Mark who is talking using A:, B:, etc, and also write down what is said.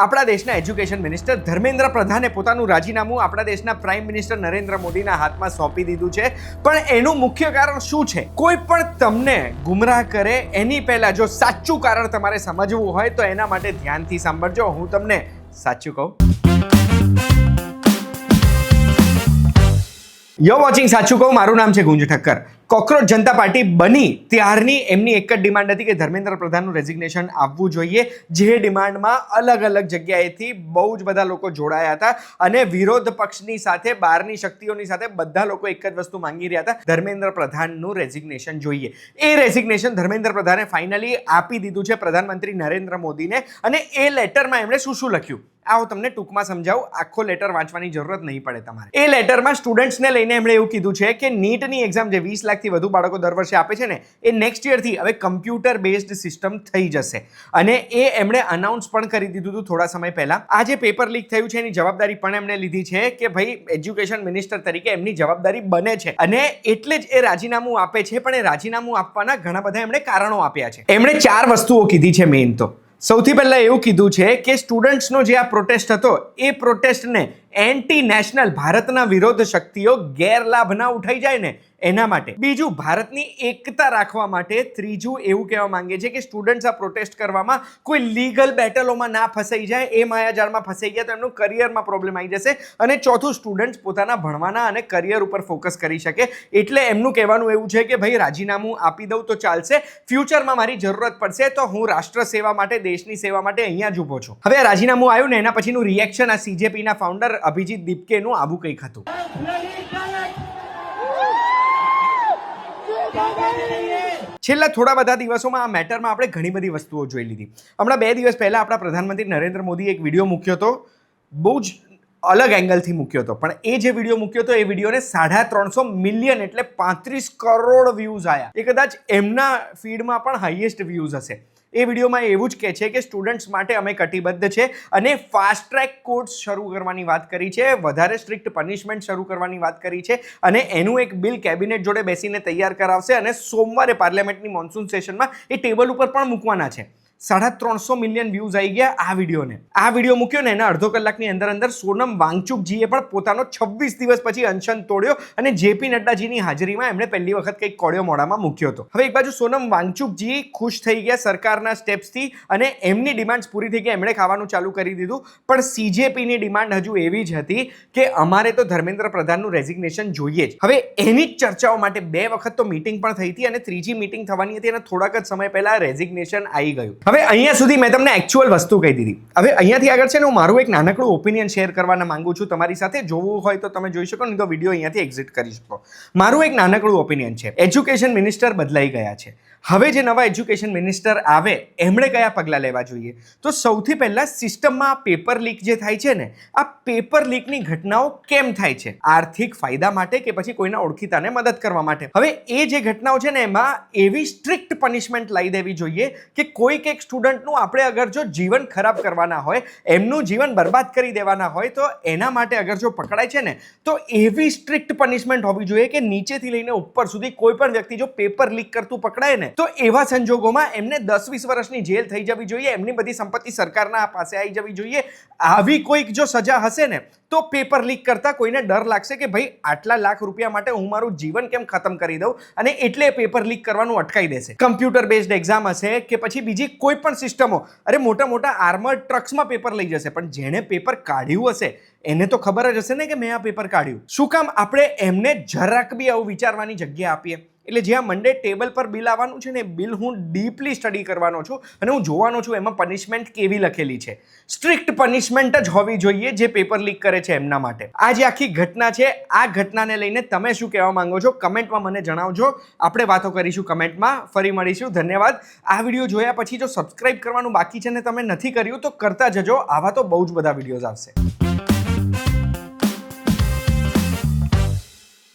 A: આપણા દેશના education minister Dharmendra પ્રધાને પોતાનું રાજીનામું આપણા દેશના પ્રાઇમ મિનિસ્ટર નરેન્દ્ર મોદીના હાથમાં સોંપી દીધું છે, પણ એનું મુખ્ય કારણ શું છે? કોઈ પણ તમને ગુમરાહ કરે એની પહેલા જો સાચું કારણ તમારે સમજવું હોય તો એના માટે ધ્યાનથી સાંભળજો. હું તમને સાચું કહું. યો વોચિંગ સાચું કહું. મારું નામ છે ગુંજ ઠક્કર. કોકરોચ જનતા પાર્ટી બની ત્યારની એમની એક જ ડિમાન્ડ હતી કે ધર્મેન્દ્ર પ્રધાનનું રેઝિગ્નેશન આવવું જોઈએ, જે ડિમાન્ડમાં અલગ અલગ જગ્યાએથી બહુ જ બધા લોકો જોડાયા હતા અને વિરોધ પક્ષની સાથે, બહારની શક્તિઓની સાથે બધા લોકો એક જ વસ્તુ માંગી રહ્યા હતા, ધર્મેન્દ્ર પ્રધાનનું રેઝિગ્નેશન જોઈએ. એ રેઝિગ્નેશન ધર્મેન્દ્ર પ્રધાને ફાઇનલી આપી દીધું છે પ્રધાનમંત્રી નરેન્દ્ર મોદીને. અને એ લેટરમાં એમણે શું શું લખ્યું આવો તમને ટૂંકમાં સમજાવું. આખો લેટર વાંચવાની જરૂરત નહીં પડે તમારે. એ લેટરમાં સ્ટુડન્ટ્સને લઈને એમણે એવું કીધું છે કે નીટની એક્ઝામ જે 20 લાખથી વધુ બાળકો દર વર્ષે આપે છે ને, એ નેક્સ્ટ યરથી હવે કમ્પ્યુટર બેઝડ સિસ્ટમ થઈ જશે. અને એ એમણે અનાઉન્સ પણ કરી દીધું હતું થોડા સમય પહેલા. આ જે પેપર લીક થયું છે એની જવાબદારી પણ એમણે લીધી છે કે ભાઈ એજ્યુકેશન મિનિસ્ટર તરીકે એમની જવાબદારી બને છે અને એટલે જ એ રાજીનામું આપે છે. પણ એ રાજીનામું આપવાના ઘણા બધા એમણે કારણો આપ્યા છે. એમણે 4 વસ્તુઓ કીધી છે મેઇન તો. સૌથી પહેલા એવું કીધું છે કે સ્ટુડન્ટ્સનો જે આ પ્રોટેસ્ટ હતો એ પ્રોટેસ્ટને એન્ટી નેશનલ, ભારતના વિરોધ શક્તિઓ ગેરલાભ ના ઉઠાઈ જાય ને એના માટે. બીજું, ભારતની એકતા રાખવા માટે. ત્રીજું, એવું કહેવા માંગે છે કે સ્ટુડન્ટ્સ આ પ્રોટેસ્ટ કરવામાં કોઈ લીગલ બેટલોમાં ના ફસાઈ જાય, એ માયાજાળમાં ફસાઈ ગયા તો એમનું કરિયરમાં પ્રોબ્લેમ આવી જશે. અને ચોથું, સ્ટુડન્ટ્સ પોતાના ભણવાના અને કરિયર ઉપર ફોકસ કરી શકે. એટલે એમનું કહેવાનું એવું છે કે ભાઈ રાજીનામું આપી દઉં તો ચાલશે, ફ્યુચરમાં મારી જરૂરત પડશે તો હું રાષ્ટ્ર સેવા માટે, દેશની સેવા માટે અહીંયા જ ઊભો છું. હવે રાજીનામું આવ્યું ને એના પછીનું રિએક્શન આ CJPના ફાઉન્ડર અભિજીત દીપકેનું આવું કંઈક હતું. છેલ્લા થોડા બધા દિવસોમાં આ મેટરમાં આપણે ઘણી બધી વસ્તુઓ જોઈ લીધી. હમણાં 2 દિવસ પહેલા આપણા પ્રધાનમંત્રી નરેન્દ્ર મોદીએ એક વિડીયો મૂક્યો હતો, બહુ જ અલગ એંગલથી મૂક્યો હતો. પણ એ જે વિડીયો મૂક્યો હતો એ વિડીયોને 350 મિલિયન એટલે 35 કરોડ વ્યૂઝ આવ્યા. એ કદાચ એમના ફીડમાં પણ હાઈએસ્ટ વ્યૂઝ હશે. એ વિડીયોમાં એવું જ કહે છે કે સ્ટુડન્ટ્સ માટે અમે કટિબદ્ધ છે અને ફાસ્ટ ટ્રેક કોર્સ શરૂ કરવાની વાત કરી છે, વધારે સ્ટ્રિક્ટ પનિશમેન્ટ શરૂ કરવાની વાત કરી છે અને એનું એક બિલ કેબિનેટ જોડે બેસીને તૈયાર કરાવશે અને સોમવારે પાર્લામેન્ટની મોન્સૂન સેશનમાં એ ટેબલ ઉપર પણ મૂકવાના છે. 350 મિલિયન વ્યૂઝ આવી ગયા આ વિડીયોને. આ વિડીયો મૂક્યો ને એના અડધો કલાકની અંદર સોનમ વાંગચુકજીએ પણ પોતાનો 26 દિવસ પછી અનશન તોડ્યો અને JP નડ્ડાજીની હાજરીમાં એમણે પહેલી વખત કંઈક કોળિયો મોઢામાં મૂક્યો હતો. હવે એક બાજુ સોનમ વાંગચુકજી ખુશ થઈ ગયા સરકારના સ્ટેપ્સથી અને એમની ડિમાન્ડ્સ પૂરી થઈ ગઈ, એમણે ખાવાનું ચાલુ કરી દીધું. પણ CJPની ડિમાન્ડ હજુ એવી જ હતી કે અમારે તો ધર્મેન્દ્ર પ્રધાનનું રેઝિગ્નેશન જોઈએ જ. હવે એની જ ચર્ચાઓ માટે 2 વખત તો મીટિંગ પણ થઈ હતી અને ત્રીજી મીટિંગ થવાની હતી અને થોડાક જ સમય પહેલા રેઝિગ્નેશન આવી ગયું. હવે અહીંયા સુધી મેં તમને એકચ્યુઅલ વસ્તુ કહી દીધી. હવે અહીંયાથી આગળ છે ને હું મારું એક નાનકડું ઓપિનિયન શેર કરવાના માંગુ છું તમારી સાથે. જોવું હોય તો તમે જોઈ શકો, નહીં તો વિડીયો અહીંયાથી એક્ઝિટ કરી શકો. મારું એક નાનકડું ઓપિનિયન છે. એજ્યુકેશન મિનિસ્ટર બદલાઈ ગયા છે. હવે જે નવા એજ્યુકેશન મિનિસ્ટર આવે એમણે કયા પગલાં લેવા જોઈએ? તો સૌથી પહેલાં સિસ્ટમમાં પેપર લીક જે થાય છે ને, આ પેપર લીકની ઘટનાઓ કેમ થાય છે? આર્થિક ફાયદા માટે કે પછી કોઈના ઓળખીતાને મદદ કરવા માટે? હવે એ જે ઘટનાઓ છે ને એમાં એવી સ્ટ્રિક્ટ પનિશમેન્ટ લાવી દેવી જોઈએ કે કોઈક એક સ્ટુડન્ટનું આપણે અગર જો જીવન ખરાબ કરવાના હોય, એમનું જીવન બરબાદ કરી દેવાના હોય તો એના માટે અગર જો પકડાય છે ને તો એવી સ્ટ્રિક્ટ પનિશમેન્ટ હોવી જોઈએ કે નીચેથી લઈને ઉપર સુધી કોઈ પણ વ્યક્તિ જો પેપર લીક કરતું પકડાય ને તો એવા સંજોગોમાં એમને 10-20 વર્ષની જેલ થઈ જવી જોઈએ, એમની બધી સંપત્તિ સરકારના પાસે આવી જવી જોઈએ. આવી કોઈક જો સજા હશે ને તો પેપર લીક કરતા કોઈને ડર લાગશે કે ભાઈ આટલા લાખ રૂપિયા માટે હું મારું જીવન કેમ ખતમ કરી દઉં, અને એટલે પેપર લીક કરવાનું અટકાઈ દેશે. કમ્પ્યુટર બેઝડ એક્ઝામ હશે કે પછી બીજી કોઈ પણ સિસ્ટમો, અરે મોટા મોટા આર્મર્ડ ટ્રક્સમાં પેપર લઈ જશે, પણ જેણે પેપર કાઢ્યું હશે એને તો ખબર જ હશે ને કે મેં આ પેપર કાઢ્યું. શું કામ આપણે એમને જરાક બી આવું વિચારવાની જગ્યા આપીએ? એટલે જ્યાં મંડે ટેબલ પર બિલ આવવાનું છે ને એ બિલ હું ડીપલી સ્ટડી કરવાનો છું અને હું જોવાનો છું એમાં પનિશમેન્ટ કેવી લખેલી છે. સ્ટ્રિક્ટ પનિશમેન્ટ જ હોવી જોઈએ જે પેપર લીક કરે છે એમના માટે. આ જે આખી ઘટના છે, આ ઘટનાને લઈને તમે શું કહેવા માંગો છો કમેન્ટમાં મને જણાવજો. આપણે વાતો કરીશું કમેન્ટમાં. ફરી મળીશું. ધન્યવાદ. આ વિડીયો જોયા પછી જો સબસ્ક્રાઇબ કરવાનું બાકી છે ને તમે નથી કર્યું તો કરતા જજો. આવા તો બહુ જ બધા વિડીયોઝ આવશે.